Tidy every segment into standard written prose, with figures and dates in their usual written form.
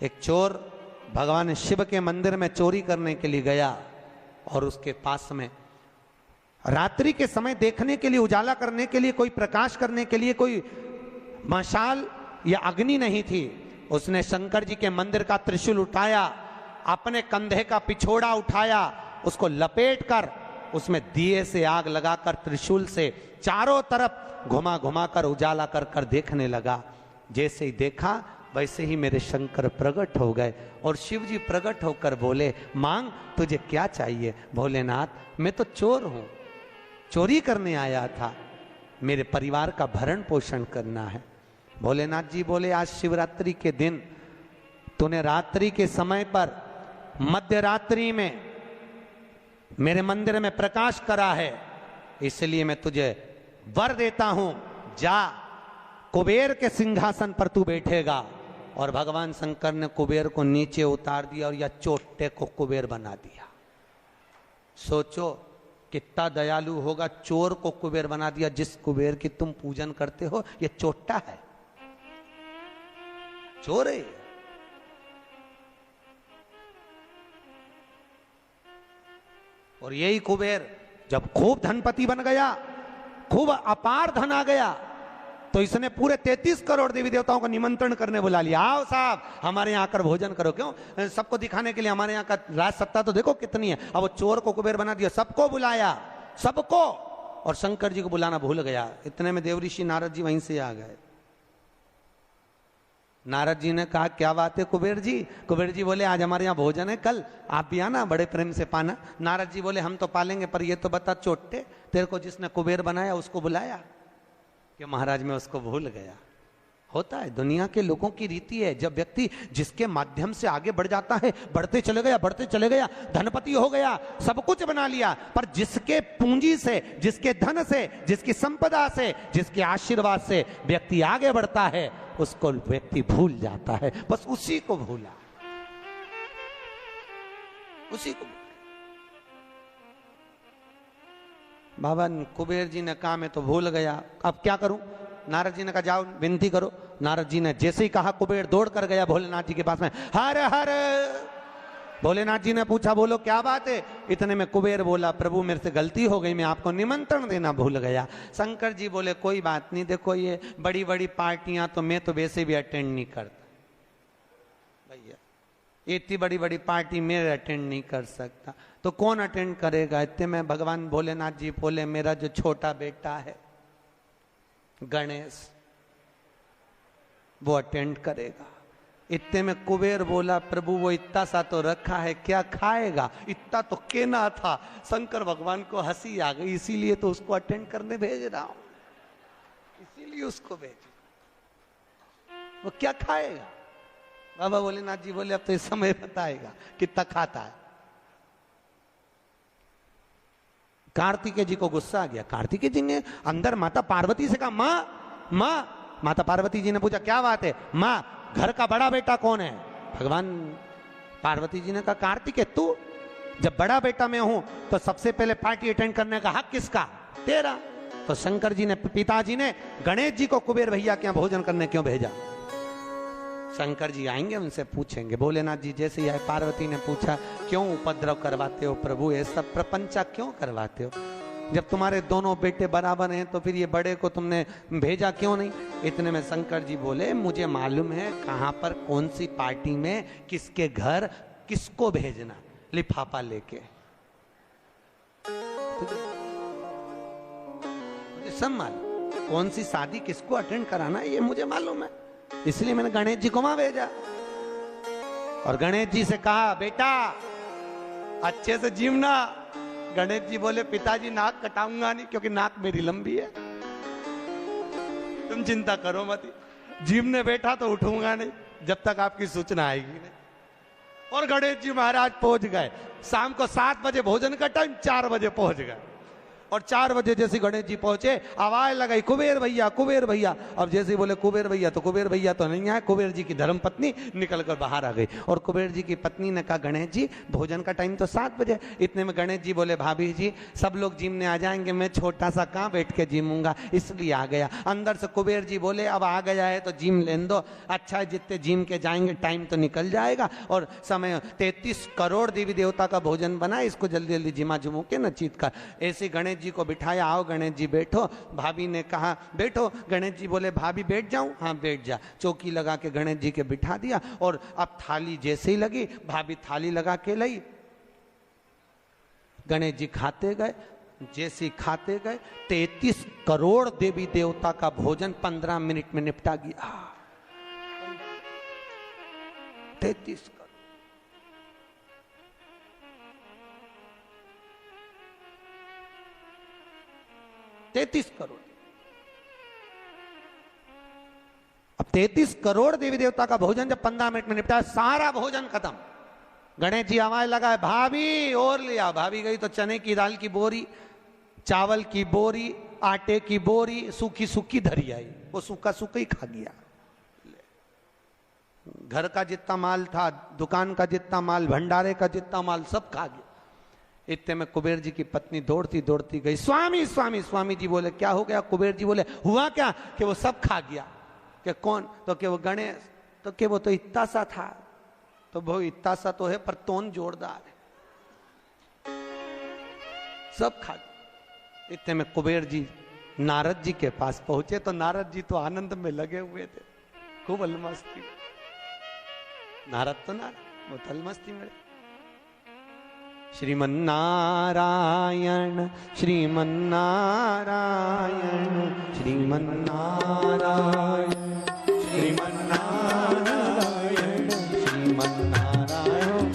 एक चोर भगवान शिव के मंदिर में चोरी करने के लिए गया और उसके पास में रात्रि के समय देखने के लिए, उजाला करने के लिए, कोई प्रकाश करने के लिए कोई मशाल या अग्नि नहीं थी। उसने शंकर जी के मंदिर का त्रिशूल उठाया, अपने कंधे का पिछोड़ा उठाया, उसको लपेट कर उसमें दिए से आग लगाकर त्रिशूल से चारों तरफ घुमा घुमा कर उजाला कर कर देखने लगा। जैसे ही देखा वैसे ही मेरे शंकर प्रकट हो गए और शिव जी प्रकट होकर बोले, मांग तुझे क्या चाहिए? भोलेनाथ मैं तो चोर हूं, चोरी करने आया था, मेरे परिवार का भरण पोषण करना है। भोलेनाथ जी बोले, आज शिवरात्रि के दिन तूने रात्रि के समय पर मध्य रात्रि में मेरे मंदिर में प्रकाश करा है, इसलिए मैं तुझे वर देता हूं, जा कुबेर के सिंहासन पर तू बैठेगा। और भगवान शंकर ने कुबेर को नीचे उतार दिया और या चोटे को कुबेर बना दिया। सोचो कितना दयालु होगा, चोर को कुबेर बना दिया। जिस कुबेर की तुम पूजन करते हो ये चोट्टा है, चोर है। और यही कुबेर जब खूब धनपति बन गया, खूब अपार धन आ गया, तो इसने पूरे 33 करोड़ देवी देवताओं का निमंत्रण करने बुला लिया। आओ साहब हमारे यहाँ आकर भोजन करो। क्यों? सबको दिखाने के लिए हमारे यहाँ का राज सत्ता तो देखो कितनी है। अब वो चोर को कुबेर बना दिया, सबको बुलाया, सबको। और शंकर जी को बुलाना भूल गया। इतने में देवऋषि नारद जी वहीं से आ गए। नारद जी ने कहा, क्या बात है कुबेर जी? कुबेर जी बोले, आज हमारे यहाँ भोजन है, कल आप भी आना, बड़े प्रेम से पाना। नारद जी बोले, हम तो पालेंगे, पर ये तो बता चोटे, तेरे को जिसने कुबेर बनाया उसको बुलाया? कि महाराज मैं उसको भूल गया। होता है, दुनिया के लोगों की रीति है। जब व्यक्ति जिसके माध्यम से आगे बढ़ जाता है, बढ़ते चले गया, धनपति हो गया, सब कुछ बना लिया, पर जिसके पूंजी से, जिसके धन से, जिसकी संपदा से, जिसके आशीर्वाद से व्यक्ति आगे बढ़ता है, उसको व्यक्ति भूल जाता है। बस उसी को भूला, उसी को। बाबा कुबेर जी ने कहा मैं तो भूल गया, अब क्या करूं? नारद जी ने कहा जाओ विनती करो। नारद जी ने जैसे ही कहा, कुबेर दौड़ कर गया भोलेनाथ जी के पास में, हर हर। भोलेनाथ जी ने पूछा, बोलो क्या बात है? इतने में कुबेर बोला, प्रभु मेरे से गलती हो गई, मैं आपको निमंत्रण देना भूल गया। शंकर जी बोले, कोई बात नहीं, देखो ये बड़ी बड़ी पार्टियां तो मैं तो वैसे भी अटेंड नहीं करता भैया, इतनी बड़ी बड़ी पार्टी मैं अटेंड नहीं कर सकता, तो कौन अटेंड करेगा? इतने में भगवान भोलेनाथ जी बोले, मेरा जो छोटा बेटा है गणेश, वो अटेंड करेगा। इतने में कुबेर बोला, प्रभु वो इतना सा तो रखा है, क्या खाएगा? इतना तो केना था। शंकर भगवान को हंसी आ गई, इसीलिए तो उसको अटेंड करने भेज रहा हूं, इसीलिए उसको भेज। वो क्या खाएगा? बाबा भोलेनाथ जी बोले, अब तो इस समय बताएगा कितना खाता है। कार्तिकेय जी को गुस्सा आ गया। कार्तिकेय जी ने अंदर माता पार्वती से कहा, माँ माँ। माता पार्वती जी ने पूछा, क्या बात है? माँ घर का बड़ा बेटा कौन है? भगवान पार्वती जी ने कहा, कार्तिकेय तू। जब बड़ा बेटा मैं हूं तो सबसे पहले पार्टी अटेंड करने का हक किसका? तेरा। तो शंकर जी ने, पिताजी ने गणेश जी को कुबेर भैया के यहाँ भोजन करने क्यों भेजा? शंकर जी आएंगे, उनसे पूछेंगे। भोलेनाथ जी जैसे ही आए, पार्वती ने पूछा, क्यों उपद्रव करवाते हो प्रभु, ये सब प्रपंचा क्यों करवाते हो? जब तुम्हारे दोनों बेटे बराबर हैं तो फिर ये बड़े को तुमने भेजा क्यों नहीं? इतने में शंकर जी बोले, मुझे मालूम है कहां पर कौन सी पार्टी में किसके घर किसको भेजना, लिफाफा लेके। मुझे सब मालूम, कौन सी शादी किसको अटेंड कराना ये मुझे मालूम है, इसलिए मैंने गणेश जी को वहां भेजा। और गणेश जी से कहा, बेटा अच्छे से जीवना। गणेश जी बोले, पिताजी नाक कटाऊंगा नहीं, क्योंकि नाक मेरी लंबी है, तुम चिंता करो मत। जीवने बैठा तो उठूंगा नहीं जब तक आपकी सूचना आएगी नहीं। और गणेश जी महाराज पहुंच गए। शाम को 7 बजे भोजन का टाइम, 4 बजे पहुंच गए। और 4 बजे जैसे गणेश जी पहुंचे, आवाज लगाई कुबेर भैया, कुबेर भैया। अब जैसे बोले कुबेर भैया, तो कुबेर भैया तो नहीं आए। कुबेर जी की धर्मपत्नी निकल कर बाहर आ गई और कुबेर जी की पत्नी ने कहा गणेश जी भोजन का टाइम तो 7 बजे। इतने में गणेश जी बोले भाभी जी सब लोग जिमने आ जाएंगे, मैं छोटा सा कहाँ बैठ के जिमूंगा, इसलिए आ गया। अंदर से कुबेर जी बोले अब आ गया है तो जिम लेने दो, अच्छा है जितने जिम के जाएंगे टाइम तो निकल जाएगा और समय 33 करोड़ देवी देवता का भोजन बना, इसको जल्दी जल्दी जिमा जुमू के न चीत कर। ऐसे गणेश जी को बिठाया, आओ गणेश जी बैठो। भाभी ने कहा बैठो। गणेश जी बोले भाभी बैठ जाऊं? हाँ बैठ जा। चौकी लगा के गणेश जी के बिठा दिया और अब थाली जैसे ही लगी, भाभी थाली लगा के लाई, गणेश जी खाते गए। जैसे खाते गए 33 करोड़ देवी देवता का भोजन 15 मिनट में निपटा गया। 33 करोड़। अब 33 करोड़ देवी देवता का भोजन जब 15 मिनट में निपटा, सारा भोजन खत्म। गणेश जी आवाज लगाए भाभी और लिया। भाभी गई तो चने की दाल की बोरी, चावल की बोरी, आटे की बोरी सूखी सूखी धरी आई। वो सूखा सूखा ही खा गया। घर का जितना माल था, दुकान का जितना माल, भंडारे का जितना माल सब खा गया। इतने में कुबेर जी की पत्नी दौड़ती दौड़ती गई, स्वामी स्वामी। स्वामी जी बोले क्या हो गया? कुबेर जी बोले हुआ क्या कि वो सब खा गया। कि कौन? तो कि वो गणेश। तो कि वो तो इतना सा था। तो वो इतना सा तो है पर तोन जोरदार है, सब खा गया। इतने में कुबेर जी नारद जी के पास पहुंचे तो नारद जी तो आनंद में लगे हुए थे, खूब अलमस्ती। नारद तो नारद, वो तो अलमस्ती में। श्रीमन्नारायण श्रीमन्नारायण श्रीमन्नारायण श्रीमन्नारायण श्रीमन्नारायण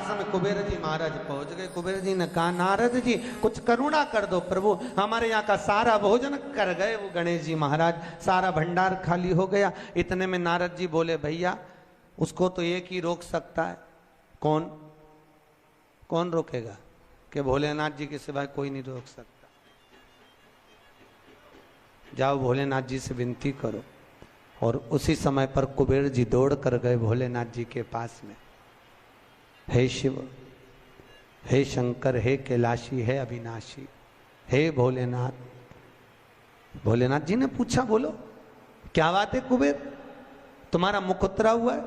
पास में कुबेर जी महाराज पहुंच गए। कुबेर जी ने कहा, नारद जी कुछ करुणा कर दो प्रभु, हमारे यहाँ का सारा भोजन कर गए वो गणेश जी महाराज, सारा भंडार खाली हो गया। इतने में नारद जी बोले, भैया उसको तो एक ही रोक सकता है। कौन? कौन रोकेगा? कि भोलेनाथ जी के सिवाय कोई नहीं रोक सकता। जाओ भोलेनाथ जी से विनती करो। और उसी समय पर कुबेर जी दौड़ कर गए भोलेनाथ जी के पास में। हे शिव, हे शंकर, हे कैलाशी, हे अविनाशी, हे भोलेनाथ। भोलेनाथ जी ने पूछा, बोलो क्या बात है कुबेर, तुम्हारा मुख उतरा हुआ है?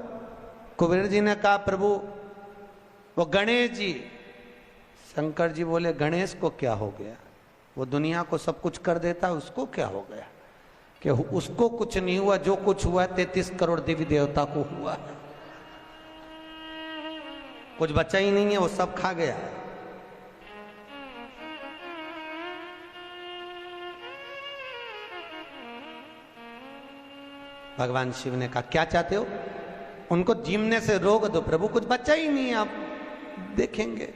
कुबेर जी ने कहा, प्रभु वो गणेश जी। शंकर जी बोले, गणेश को क्या हो गया? वो दुनिया को सब कुछ कर देता है, उसको क्या हो गया? कि उसको कुछ नहीं हुआ, जो कुछ हुआ 33 करोड़ देवी देवता को हुआ। कुछ बचा ही नहीं है, वो सब खा गया। भगवान शिव ने कहा, क्या चाहते हो? उनको जीमने से रोक दो प्रभु, कुछ बचा ही नहीं है, आप देखेंगे।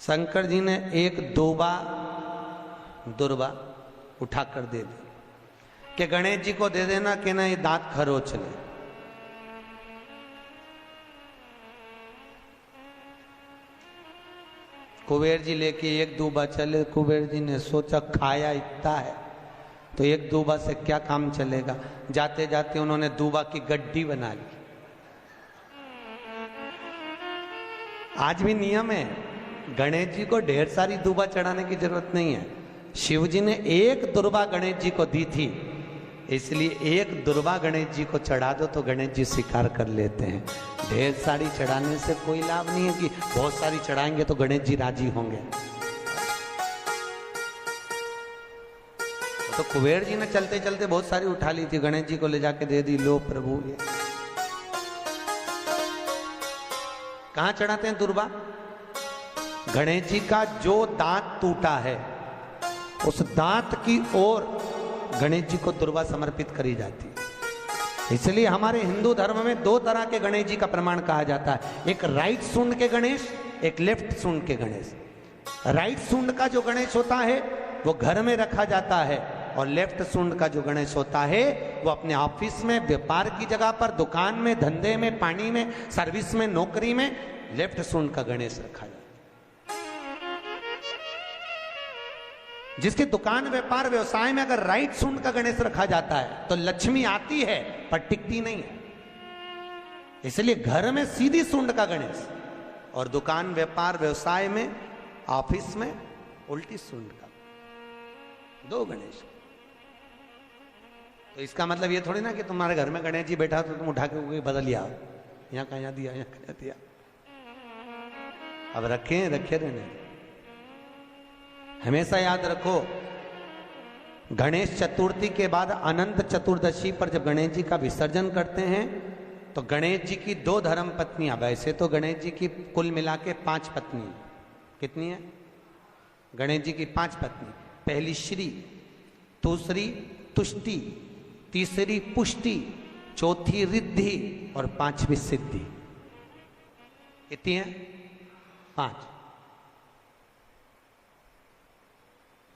शंकर जी ने एक दुर्बा उठाकर दे दी कि गणेश जी को दे देना, कि ना ये दांत खरोच ले। कुबेर जी लेके एक दूबा चले। कुबेर जी ने सोचा खाया इतना है तो एक दूबा से क्या काम चलेगा। जाते जाते उन्होंने दूबा की गड्डी बना ली। आज भी नियम है, गणेश जी को ढेर सारी दूबा चढ़ाने की जरूरत नहीं है। शिव जी ने एक दुर्बा गणेश जी को दी थी, इसलिए एक दुर्बा गणेश जी को चढ़ा दो तो गणेश जी स्वीकार कर लेते हैं। ढेर सारी चढ़ाने से कोई लाभ नहीं है कि बहुत सारी चढ़ाएंगे तो गणेश जी राजी होंगे। तो कुबेर जी ने चलते चलते बहुत सारी उठा ली थी, गणेश जी को ले जाके दे दी। लो प्रभु, ये कहां चढ़ाते हैं दुर्बा? गणेश जी का जो दांत टूटा है उस दांत की ओर गणेश जी को दुर्बा समर्पित करी जाती है। इसलिए हमारे हिंदू धर्म में दो तरह के गणेश जी का प्रमाण कहा जाता है, एक राइट सूंड के गणेश, एक लेफ्ट सूंड के गणेश। राइट सूंड का जो गणेश होता है वो घर में रखा जाता है, और लेफ्ट सूंड का जो गणेश होता है वो अपने ऑफिस में, व्यापार की जगह पर, दुकान में, धंधे में, पानी में, सर्विस में, नौकरी में लेफ्ट सूंड का गणेश रखा जाता है। जिसकी दुकान, व्यापार, व्यवसाय में अगर राइट सूंड का गणेश रखा जाता है तो लक्ष्मी आती है पर टिकती नहीं है। इसलिए घर में सीधी सूंड का गणेश, और दुकान, व्यापार, व्यवसाय में, ऑफिस में उल्टी सूंड का, दो गणेश। तो इसका मतलब ये थोड़ी ना कि तुम्हारे घर में गणेश जी बैठा तो तुम उठा के बदल लिया, यहाँ कहाँ दिया, यहाँ कहाँ दिया। अब रखे रहने। हमेशा याद रखो, गणेश चतुर्थी के बाद अनंत चतुर्दशी पर जब गणेश जी का विसर्जन करते हैं तो गणेश जी की 2 धर्म पत्नियां, वैसे तो गणेश जी की कुल मिला के 5 पत्नी, कितनी है? गणेश जी की 5 पत्नी। पहली श्री, दूसरी तुष्टि, तीसरी पुष्टि, चौथी रिद्धि और 5वीं सिद्धि। कितनी है? 5।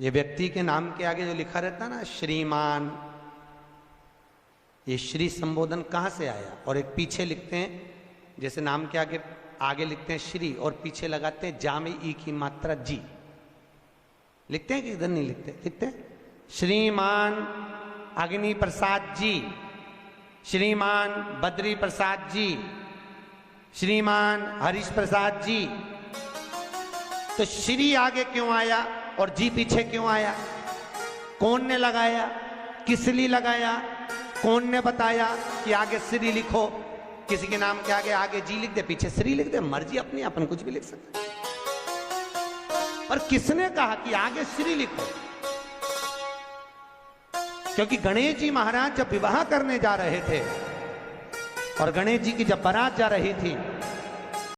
ये व्यक्ति के नाम के आगे जो लिखा रहता है ना, श्रीमान, ये श्री संबोधन कहाँ से आया? और एक पीछे लिखते हैं, जैसे नाम के आगे लिखते हैं श्री और पीछे लगाते हैं जा में ई की मात्रा जी। लिखते हैं कि इधर नहीं लिखते? लिखते हैं श्रीमान अग्नि प्रसाद जी, श्रीमान बद्री प्रसाद जी, श्रीमान हरीश प्रसाद जी। तो श्री आगे क्यों आया और जी पीछे क्यों आया? कौन ने लगाया? किस लिए लगाया? कौन ने बताया कि आगे श्री लिखो? किसी के नाम के आगे जी लिख दे, पीछे श्री लिख दे, मर्जी अपनी, अपन कुछ भी लिख सकते। पर किसने कहा कि आगे श्री लिखो? क्योंकि गणेश जी महाराज जब विवाह करने जा रहे थे और गणेश जी की जब बारात जा रही थी